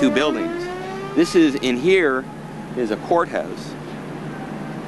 two buildings. This is, in here, is a courthouse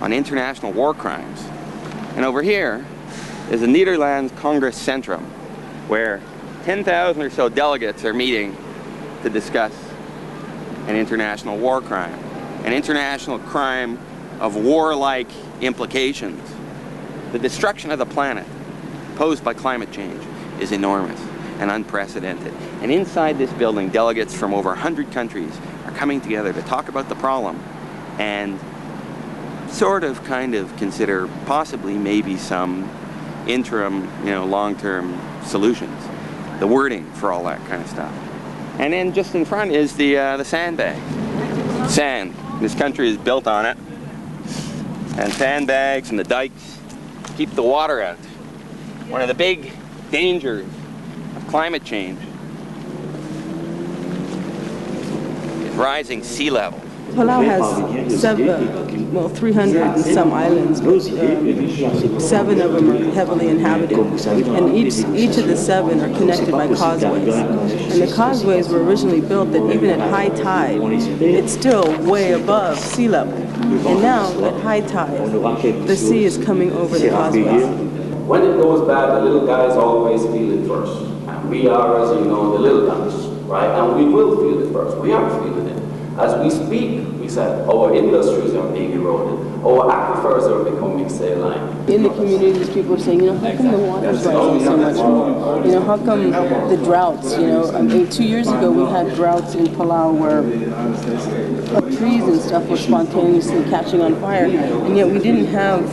on international war crimes. And over here is the Netherlands Congress Centrum, where 10,000 or so delegates are meeting to discuss an international war crime, an international crime of warlike implications. The destruction of the planet posed by climate change is enormous and unprecedented. And inside this building, delegates from over 100 countries are coming together to talk about the problem and kind of consider possibly maybe some interim, long-term solutions. The wording for all that kind of stuff. And then just in front is the sandbag. Sand. This country is built on it. And sandbags and the dikes keep the water out. One of the big dangers of climate change is rising sea level. Palau has 300 and some islands, but 7 of them are heavily inhabited, and each of the 7 are connected by causeways. And the causeways were originally built that even at high tide, it's still way above sea level. And now at high tide, the sea is coming over the causeways. When it goes bad, the little guys always feel it first. And we are, as you know, the little guys, right? And we will feel it first. We are feeling it. As we speak, we said our industries are being eroded, our aquifers are becoming saline. In the communities, people are saying, how come the water's rising so much more? How come the droughts, 2 years ago we had droughts in Palau where trees and stuff were spontaneously catching on fire, and yet we didn't have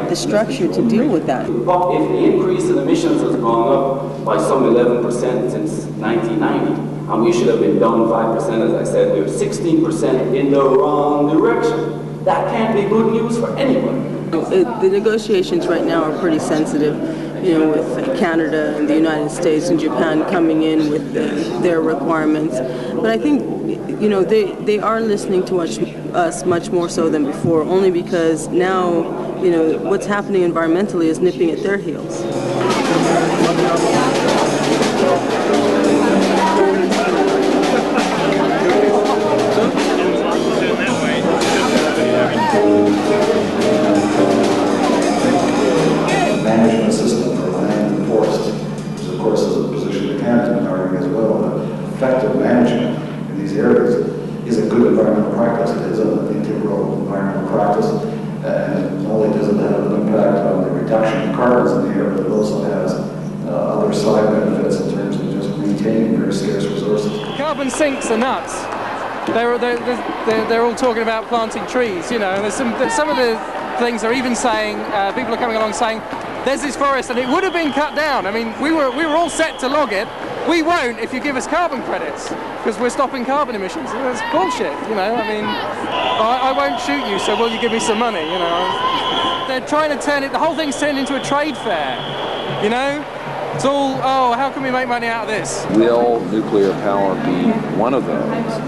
the structure to deal with that. But if the increase in emissions has gone up by some 11% since 1990, and we should have been down 5%, as I said, we're 16% in the wrong direction. That can't be good news for anyone. The negotiations right now are pretty sensitive, with Canada and the United States and Japan coming in with their requirements. But I think, they are listening to us much more so than before, only because now, what's happening environmentally is nipping at their heels. Management system for land and forest, which of course is a position that Canada's been arguing as well, that effective management in these areas is a good environmental practice. It is an integral environmental practice, and not only does it have an impact on the reduction of carbons in the air, but it also has other side benefits in terms of just maintaining very scarce resources. Carbon sinks are nuts. They're all talking about planting trees, and there's some of the things are even saying, people are coming along saying, there's this forest and it would have been cut down. I mean, we were all set to log it. We won't if you give us carbon credits, because we're stopping carbon emissions. That's bullshit, I won't shoot you, so will you give me some money, They're trying to turn it, the whole thing's turned into a trade fair, It's all, how can we make money out of this? Will nuclear power be one of those?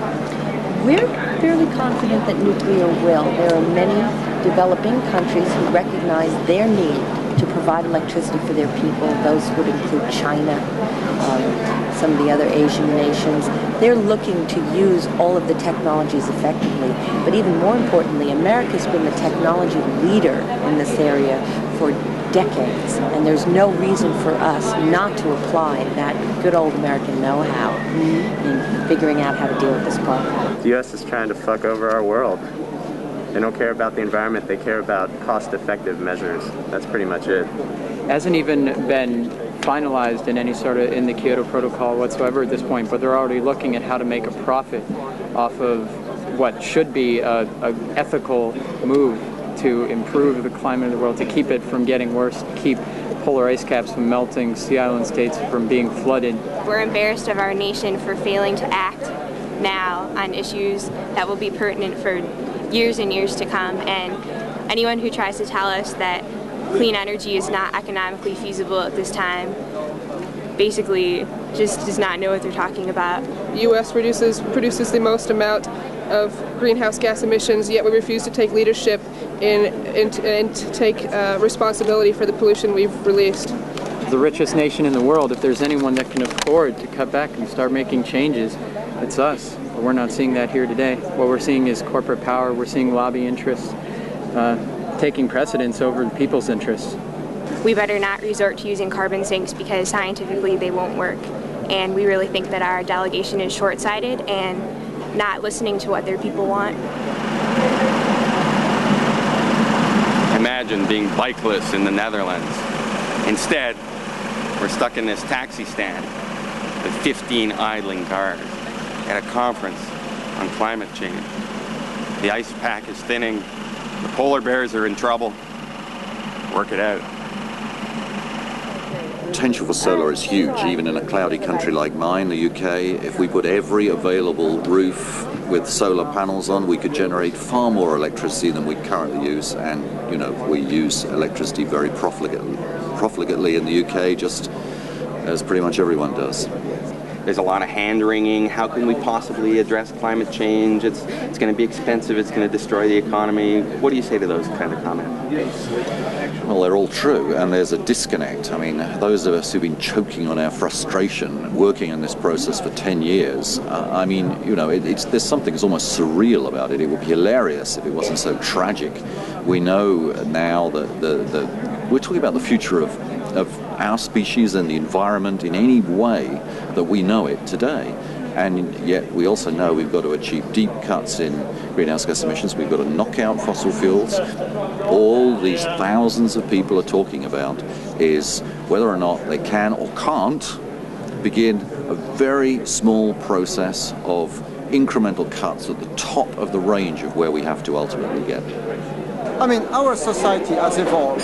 We're fairly confident that nuclear will. There are many developing countries who recognize their need to provide electricity for their people. Those would include China, some of the other Asian nations. They're looking to use all of the technologies effectively. But even more importantly, America's been the technology leader in this area for decades, and there's no reason for us not to apply that good old American know-how in figuring out how to deal with this problem. The U.S. is trying to fuck over our world. They don't care about the environment, they care about cost-effective measures. That's pretty much it. Hasn't even been finalized in any sort of, in the Kyoto Protocol whatsoever at this point, but they're already looking at how to make a profit off of what should be an ethical move to improve the climate of the world, to keep it from getting worse, to keep polar ice caps from melting, sea island states from being flooded. We're embarrassed of our nation for failing to act now on issues that will be pertinent for years and years to come, and anyone who tries to tell us that clean energy is not economically feasible at this time basically just does not know what they're talking about. The U.S. produces the most amount of greenhouse gas emissions, yet we refuse to take leadership and to take responsibility for the pollution we've released. the richest nation in the world. If there's anyone that can afford to cut back and start making changes, it's us. But we're not seeing that here today. What we're seeing is corporate power. We're seeing lobby interests taking precedence over the people's interests. We better not resort to using carbon sinks because scientifically they won't work. And we really think that our delegation is short-sighted and not listening to what their people want. Imagine being bikeless in the Netherlands. Instead, we're stuck in this taxi stand with 15 idling cars at a conference on climate change. The ice pack is thinning. The polar bears are in trouble. Work it out. Potential for solar is huge, even in a cloudy country like mine, the UK. If we put every available roof with solar panels on, we could generate far more electricity than we currently use. And, you know, we use electricity very profligately in the UK, just as pretty much everyone does. There's a lot of hand-wringing. How can we possibly address climate change? It's going to be expensive. It's going to destroy the economy. What do you say to those kind of comments? Well, they're all true, and there's a disconnect. I mean, those of us who've been choking on our frustration, working in this process for 10 years, I mean, you know, there's something that's almost surreal about it. It would be hilarious if it wasn't so tragic. We know now that we're talking about the future of our species and the environment in any way that we know it today. And yet we also know we've got to achieve deep cuts in greenhouse gas emissions. We've got to knock out fossil fuels. All these thousands of people are talking about is whether or not they can or can't begin a very small process of incremental cuts at the top of the range of where we have to ultimately get. I mean, our society has evolved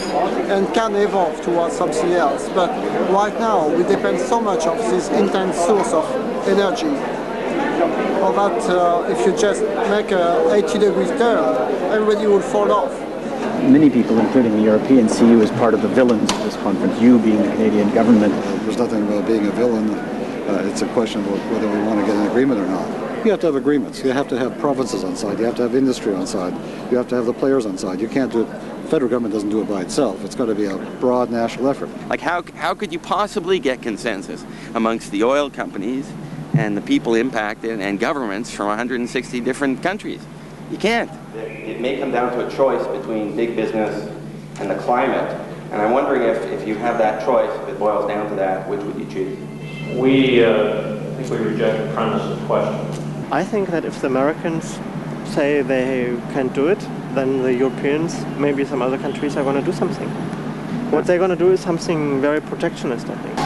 and can evolve towards something else, but right now we depend so much on this intense source of energy, or that if you just make a 80-degree turn, everybody will fall off. Many people, including the Europeans, see you as part of the villains of this conference, you being the Canadian government. There's nothing about being a villain. It's a question of whether we want to get an agreement or not. You have to have agreements. You have to have provinces on side. You have to have industry on side. You have to have the players on side. You can't do it. The federal government doesn't do it by itself. It's got to be a broad national effort. Like how could you possibly get consensus amongst the oil companies and the people impacted and governments from 160 different countries? You can't. It may come down to a choice between big business and the climate. And I'm wondering if you have that choice, if it boils down to that, which would you choose? I think we reject the premise of the question. I think that if the Americans say they can do it, then the Europeans, maybe some other countries, are going to do something. What they're going to do is something very protectionist, I think.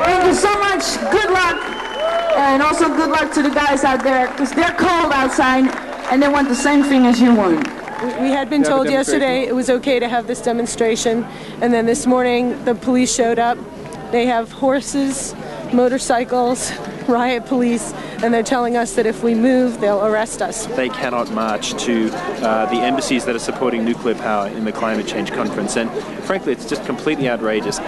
Thank you so much. Good luck. And also good luck to the guys out there, because they're cold outside and they want the same thing as you want. We had been told yesterday it was okay to have this demonstration, and then this morning the police showed up. They have horses, motorcycles, riot police, and they're telling us that if we move, they'll arrest us. They cannot march to the embassies that are supporting nuclear power in the climate change conference, and frankly it's just completely outrageous.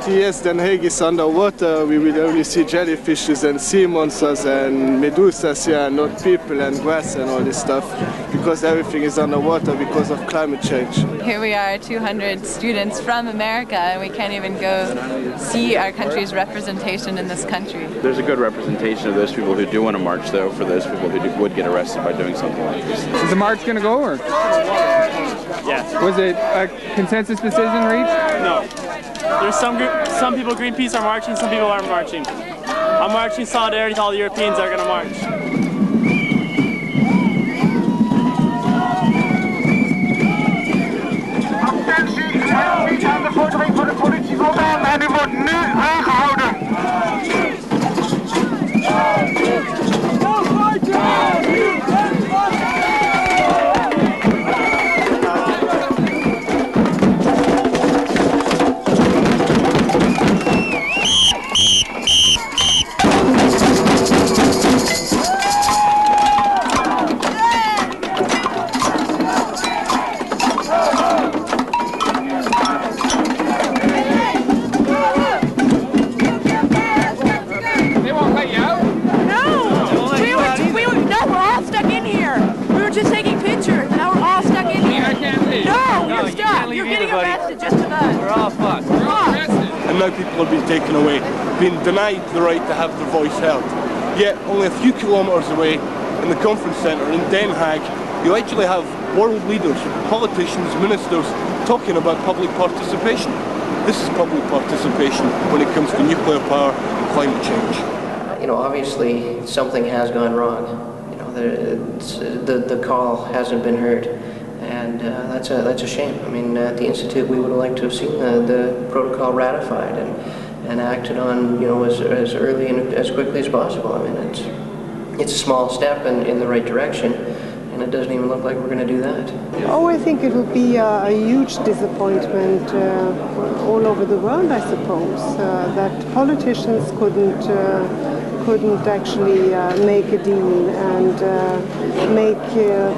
Years Den Hague is underwater, we will only see jellyfishes and sea monsters and medusas here, not people and grass and all this stuff, because everything is underwater because of climate change. Here we are, 200 students from America, and we can't even go see our country's representation in this country. There's a good representation of those people who do want to march, though, for those people who would get arrested by doing something like this. Is the march going to go, or? Yes. Was it a consensus decision reached? No. There's some people, Greenpeace, are marching, some people aren't marching. I'm marching solidarity to all the Europeans that are going to march. Aan de vordering voor de politie voldaan en u wordt nu aangehouden. everybody. Arrested just for that. We're all fucked. And now people are being taken away, being denied the right to have their voice heard. Yet, only a few kilometres away, in the conference centre in Den Haag, you actually have world leaders, politicians, ministers, talking about public participation. This is public participation when it comes to nuclear power and climate change. You know, obviously something has gone wrong. You know, the call hasn't been heard, and that's a shame. I mean, at the Institute, we would have liked to have seen the protocol ratified and acted on, you know, as early and as quickly as possible. I mean, it's a small step in the right direction, and it doesn't even look like we're going to do that. Oh, I think it will be a huge disappointment all over the world, I suppose, that politicians couldn't actually make a deal and make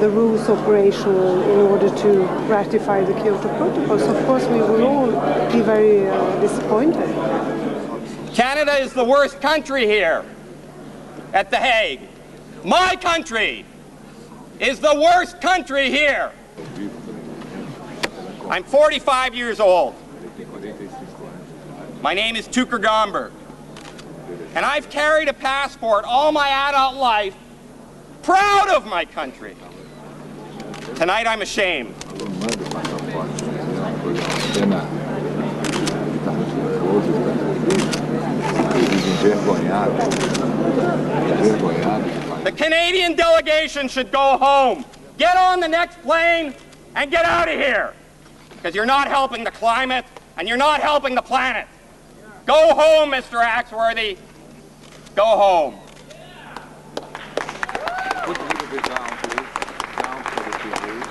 the rules operational in order to ratify the Kyoto Protocol. So of course we will all be very disappointed. Canada is the worst country here at The Hague. My country is the worst country here. I'm 45 years old. My name is Tooker Gomberg. And I've carried a passport all my adult life, proud of my country. Tonight I'm ashamed. The Canadian delegation should go home. Get on the next plane and get out of here. Because you're not helping the climate and you're not helping the planet. Go home, Mr. Axworthy. Go home. Put a little bit down, please. Down for the TV.